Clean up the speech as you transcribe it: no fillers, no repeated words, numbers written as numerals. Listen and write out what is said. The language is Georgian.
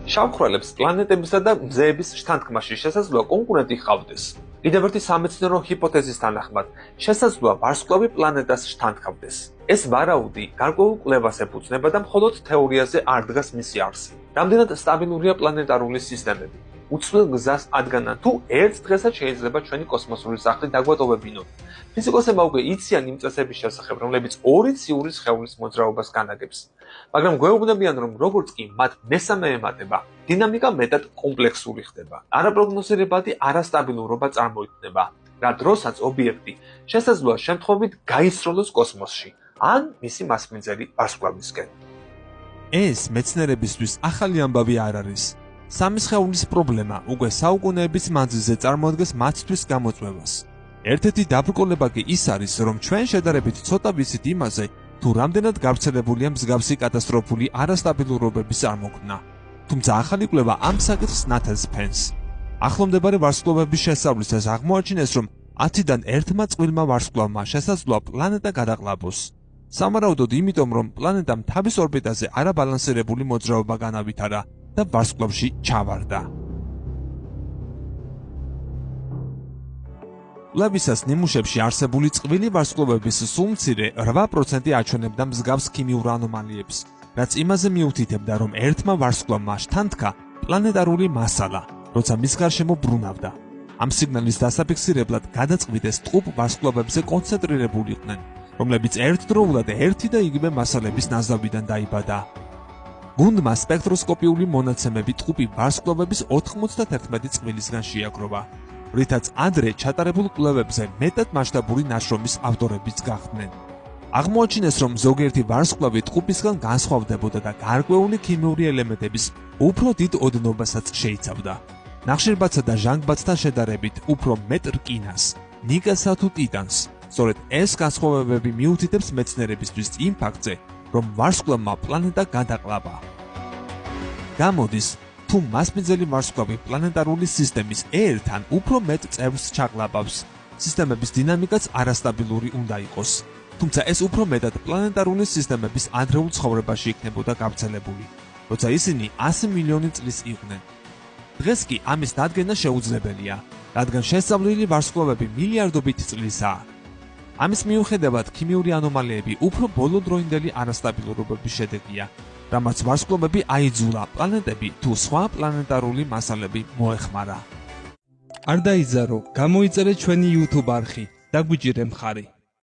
შავხრალებს პლანეტებისა და მზეების შთანთქმაში შესაძლოა კონკურენტი ჰყავდეს. კიდევ ერთი სამეცნიერო ჰიპოთეზის თანახმად, შესაძლოა ვარსკვლავი პლანეტას შთანთქავდეს. ეს ვარაუდი გარკვეულ კვლევას ეფუძნება და მხოლოდ თეორიაზე არ დგას მისი არსი. რამდენად სტაბილურია პლანეტარული სისტემები? უცვლელ გზას ადგანან თუ ერთ დღესაც შეიძლება ჩვენი კოსმოსური სახლი დაგვატოვებინონ. ფიზიკოსებმა უკვე იციან იმ წესების შესახებ, რომლებიც ორი ციური სხეულის მოძრაობას განაგებს. მაგრამ გვეუბნებიან, რომ როგორც კი მათ მესამე ემატება, დინამიკა მეტად კომპლექსური ხდება. არაპროგნოზირებადი არასტაბილურობა წარმოიქმნება, რა დროსაც ობიექტი შესაძლოა შემთხვევით გაისროლოს კოსმოსში, ან მისი მასპინძელი ვარსკვლავისკენ. ეს მეცნიერებისთვის ახალი ამბავი არ არის. სამი სხეულის პრობლემა უკვე საუკუნეების მანძილზე წარმოადგენს მათთვის გამოწვევას. ერთ-ერთი დაბრკოლება კი ის არის, რომ ჩვენ შედარებით ცოტა ვიცით იმაზე, თუ რამდენად გავრცელებულია მსგავსი კატასტროფული არასტაბილურობების წარმოქმნა. თუმცა ახალი კვლევა ამ საკითხს ნათელს ფენს. ახლომდებარე ვარსკვლავების შესწავლისას აღმოაჩინეს, რომ 10-დან 1-მა წყვილმა ვარსკვლავმა შესაძლოა პლანეტა გადაყლაპოს. სამარაუდოდ იმიტომ, რომ პლანეტამ თავის ორბიტაზე არაბალანსირებული მოძრაობა განავითარა და ვარსკვლავში ჩავარდა. კვლევისას ნიმუშებში არსებული წყვილი ვარსკვლავების სულ მცირე 8% აჩვენებდა მსგავს ქიმიურ ანომალიებს, რაც იმაზე მიუთითებდა, რომ ერთმა ვარსკვლავმა შთანთქა პლანეტარული მასალა, როცა მის გარშემო ბრუნავდა. ამ სიგნალის დასაფიქსირებლად გადაწყვიტეს ტყუპ ვარსკვლავებზე კონცენტრირებულიყვნენ, რომლებიც ერთდროულად ერთი და იგივე მასალების ნაზავიდან დაიბადა. გუნდმა სპექტროსკოპიული მონაცემები ტყუპი ვარსკვლავების 91 წყვილისგან შეაგროვა, რითაც ადრე ჩატარებულ კვლევებზე მეტად მასშტაბური ნაშრომის ავტორებიც გახდნენ. აღმოაჩინეს, რომ ზოგიერთი ვარსკვლავი ტყუპისგან განსხვავდებოდა და გარკვეული ქიმიური ელემენტების უფრო დიდ ოდნობასაც შეიცავდა. ნახშირბაცსა და ჟანგბადთან შედარებით უფრო მეტ რკინას, ნიკელსა თუ ტიტანს. სწორედ ეს განსხვავებები მიუთითებს მეცნიერებისთვის იმ ფაქტზე, რომ ვარსკვლავმა პლანეტა გადაყლაპა. გამოდის, თუ მასპინძელი ვარსკვლავი პლანეტარული სისტემის ერთ-ან უფრო მეტ წევრს ჩაყლაპავს, სისტემების დინამიკაც არასტაბილური უნდა იყოს. თუმცა ეს უფრო მეტად პლანეტარული სისტემების ადრეულ ცხოვრებაში იქნებოდა გავრცელებული, როცა ისინი 100 მილიონი წლის იყვნენ. დღეს კი ამის დადგენა შეუძლებელია, რადგან შესწავლილი ვარსკვლავები მილიარდობით წლისაა. ამის მიუხედავად ქიმიური ანომალიები უფრო ბოლოდროინდელი არასტაბილურობების შედეგია, რამაც ვარსკვლავები აიძულა პლანეტები თუ სხვა პლანეტარული მასალები მოეხმარა. არ დაიზარო, გამოიწერე ჩვენი YouTube არხი და გვიჭირე მხარი.